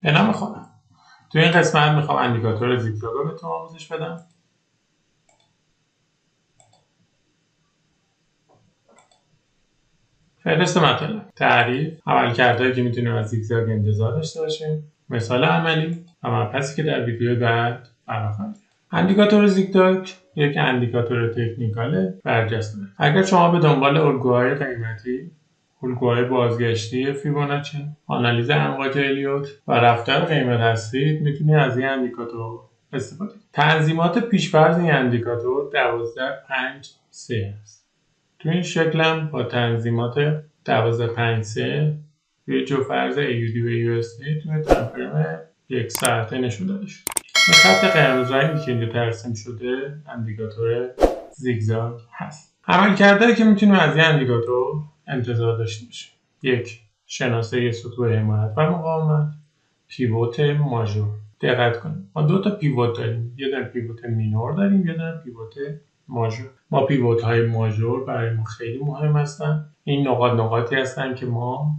به نام خودم. تو این قسمت میخوام اندیکاتور زیگزاگ رو بهتون آموزش بدم. فهرست مطالب، تعریف، عملکردهایی که میتونیم از زیگزاگ انتظار داشته باشیم، مثال عملی و مبحثی که در ویدیو بعد فراخواهم کرد. اندیکاتور زیگزاگ یک اندیکاتور تکنیکال برجسته. اگر شما به دنبال الگوهای قیمتی، الگوهای بازگشتی فیبوناچی، آنالیز امواج الیوت و رفتار قیمت هستید، میتونید از این اندیکاتور استفاده کنید. تنظیمات پیش‌فرض این اندیکاتور 12.5.3 است. تو این شکلم با تنظیمات 12.5.3 روی جوفرض AUD به USD توی تایم‌فریم 1 ساعته نشون داده شد. این خط قرمز رنگی که اینجا ترسیم شده اندیکاتور زیگزاگ هست. عملکردهایی که میتونیم از این اندیکاتور انتظار داشته باشیم: 1. شناسایی سطوح حمایت و مقاومت. پیوت ماژور. دقت کنید ما دو تا پیوت داریم، یه دونه پیوت مینور داریم، یه دونه پیوت ماژور. ما پیوت های ماژور برای ما خیلی مهم هستن. این نقاطی هستن که ما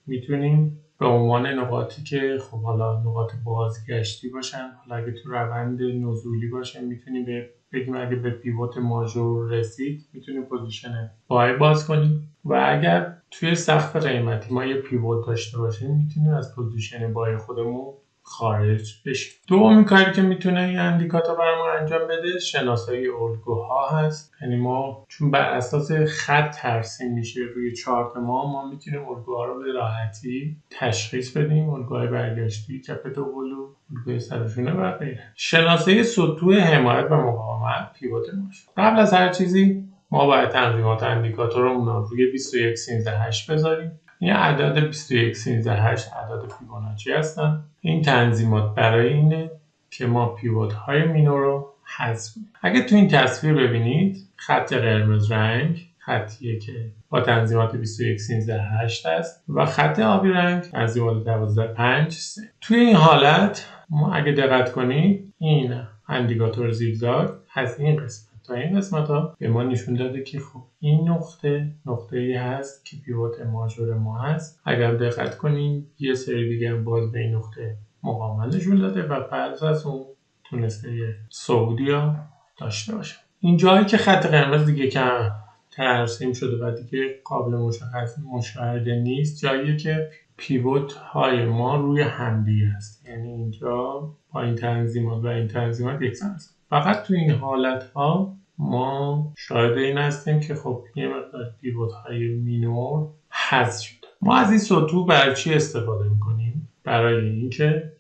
میتونیم به عنوان نقاطی که خب حالا نقاط بازگشتی باشن، حالا اگه تو روند نزولی باشه میتونیم بگیم اگه به پیوت ماژور رسید میتونیم پوزیشن بای باز کنیم و اگر توی سقف قیمتی ما یه پیوت داشته باشیم میتونیم از پوزیشن بای خودمون خارج بشیم. دومین کاری که میتونه این اندیکاتور برامون انجام بده شناسایی الگوها هست. یعنی ما چون بر اساس خط ترسیم میشه روی چارت ما میتونیم الگوها رو به راحتی تشخیص بدیم. الگوهای برگشتی، چپ دوقلو، الگوی سرشونه و غیره. شناسایی سطوح حمایت و مقاومت پیوت ماژور. قبل از هر چیزی ما باید تنظیمات اندیکاتورمون رو روی 21.13.8 بذاریم. این اعداد 21.13.8 اعداد فیبوناچی هستن. این تنظیمات برای اینه که ما پیوت های مینور رو حذف کنیم. اگه تو این تصویر ببینید خط قرمز رنگ خطیه که با تنظیمات 21.13.8 است و خط آبی رنگ تنظیمات 12.5.3. توی این حالت ما اگه دقت کنید این اندیکاتور زیگزاگ از این قسمت تا این قسمت ها به ما نشون داده که خب این نقطه‌ای هست که پیوت ماژور ما هست. اگر دقت کنید یه سری دیگه باز به این نقطه مقاومت نشون داده و پس از اون تونسته یه صعودی داشته باشه. این جایی که خط قرمز دیگه که ترسیم شده و دیگه قابل مشاهده نیست، جایی که پیوت های ما روی همدیگه هست. یعنی اینجا با این تنظیمات و این تنظیمات یکسان است. فقط تو این حالت ها ما شاهد این هستیم که خب یه مقدار پیوت های مینور حذف شده. ما از این سطوح برای چی استفاده میکنیم؟ برای اینکه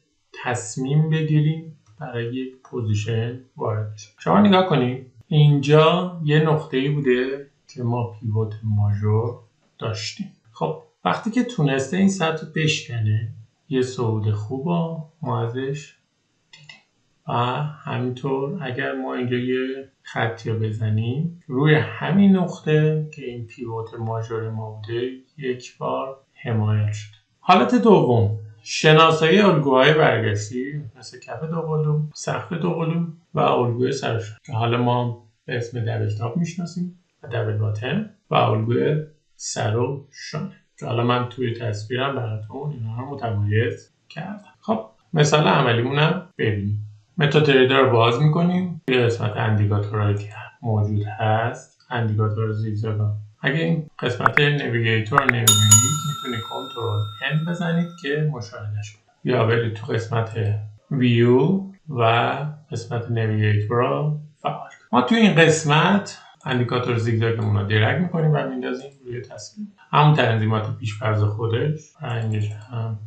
تصمیم بگیریم برای یک پوزیشن وارد بشیم. شما نگاه کنید اینجا یه نقطه‌ای بوده که ما پیوت ماژور داشتیم. خب وقتی که تونسته این سطح رو بشکنه یه صعود خوب ما ازش دیدیم و همینطور اگر ما اینجا یه خطی رو بزنیم روی همین نقطه که این پیوت ماژور ما بوده یک بار حمایت شد. حالت دوم شناسایی الگوهای برگشتی مثل کف دوقلو، سقف دوقلو و الگوی سرشون که حالا ما به اسم دبل تاپ میشناسیم و دبل باتن و الگوی سر و شانه که حالا من توی تصویرم براتون اینا رو متمایز کردم. خب مثال عملیمونم ببینیم. متاتریدر رو باز میکنیم. توی قسمت اندیکاتورهایی که موجود هست اندیکاتور زیگزاگ. اگه این قسمت نویگیتور نمیبینید میتونید کنترل N بزنید که مشاهدهش کنید یا برید تو قسمت ویو و قسمت نویگیتور رو فعال. ما توی این قسمت اندیکاتور زیگزاگمون رو درگ میکنیم و میندازیم روی تصویر. همون تنظیمات پیش‌فرض خودش رنگش هم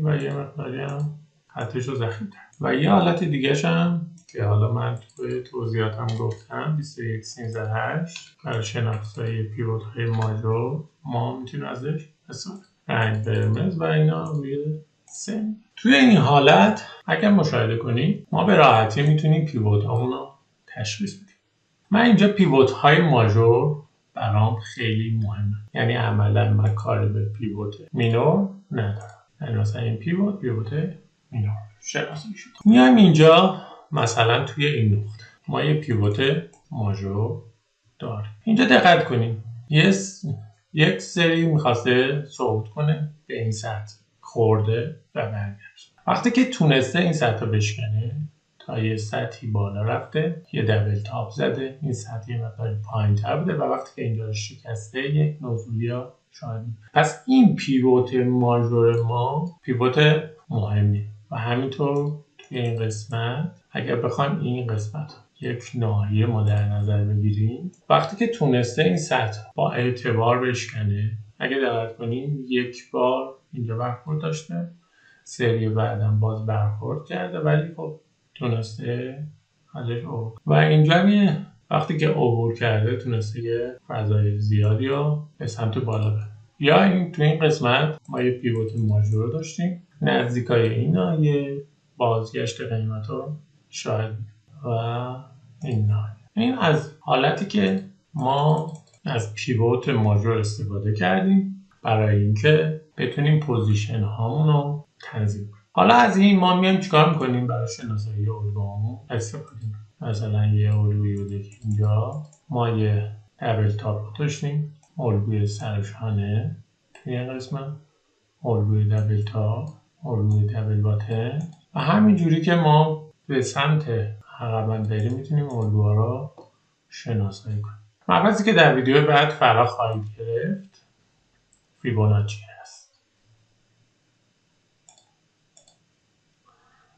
و یه مقداری هم خطش رو ذخیره و یه حالت دیگه هم که حالا من توی توضیحاتم گفتم 21.13.8 برای شناسایی پیوت های ماژور ما میتونیم ازش استفاده رنگ قرمز و اینا روی سن. توی این حالت اگر مشاهده کنید ما به راحتی میتونیم پیوت هامون رو تشخیص بدیم. من اینجا پیوت های ماژور برام خیلی مهمه، یعنی عملا من کار به پیوت مینور ندارم. یعنی مثلا این پیوت مینور شناسایی شد. میایم اینجا مثلا توی این نقطه ما یه پیوت ماژور داریم. اینجا دقت کنیم یک سری میخواسته صعود کنه به این سطح خورده و برگشت. وقتی که تونسته این سطح رو بشکنه تا یه سطحی بالا رفته، یه دبل تاپ زده، این سطح یه مقدار پایین‌تر بوده و وقتی که اینجا رو شکسته یک نزولیا شاهد. پس این پیوت ماژور ما پیوت مهمی و همینطور توی این قسمت اگر بخوایم این قسمت یک ناحیه ما در نظر بگیریم، وقتی که تونسته این سطح با اعتبار بشکنه، اگه دقت کنیم یک بار اینجا برخورد داشته، سری بعدم باز برخورد کرده، ولی خب تونسته ازش عبور. و اینجا وقتی که عبور کرده تونسته یه فضای زیادی رو به سمت بالا بره. یا این تو این قسمت ما یه پیوت ماژور داشتیم، نزدیکای این ناحیه بازگشت قیمت رو شاهد و این ناحیه. این از حالتی که ما از پیوت ماژور استفاده کردیم برای اینکه بتونیم پوزیشن هامون رو تنظیم کنیم. حالا از این ما میایم چیکار میکنیم برای شناسایی الگوهامون استفاده کنیم. مثلا یه الگویی بوده که اینجا ما یه دبل تاپ داشتیم، الگوی سرشانه توی این قسمت، الگوی دبل تاپ، الگوی دبل باتن و همینجوری که ما به سمت عقب بریم میتونیم الگوها رو شناسایی کنیم. مبحثی که در ویدیو بعد فرا خواهید گرفت فیبوناچی هست.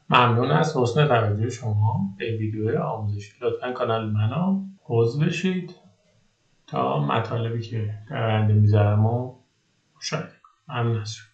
ممنون از حسن توجه شما به ویدیو آموزشی. لطفا کانال منو عضو بشید تا مطالبی که در آینده میذارم رو مشاهده کنید. ممنون از شما.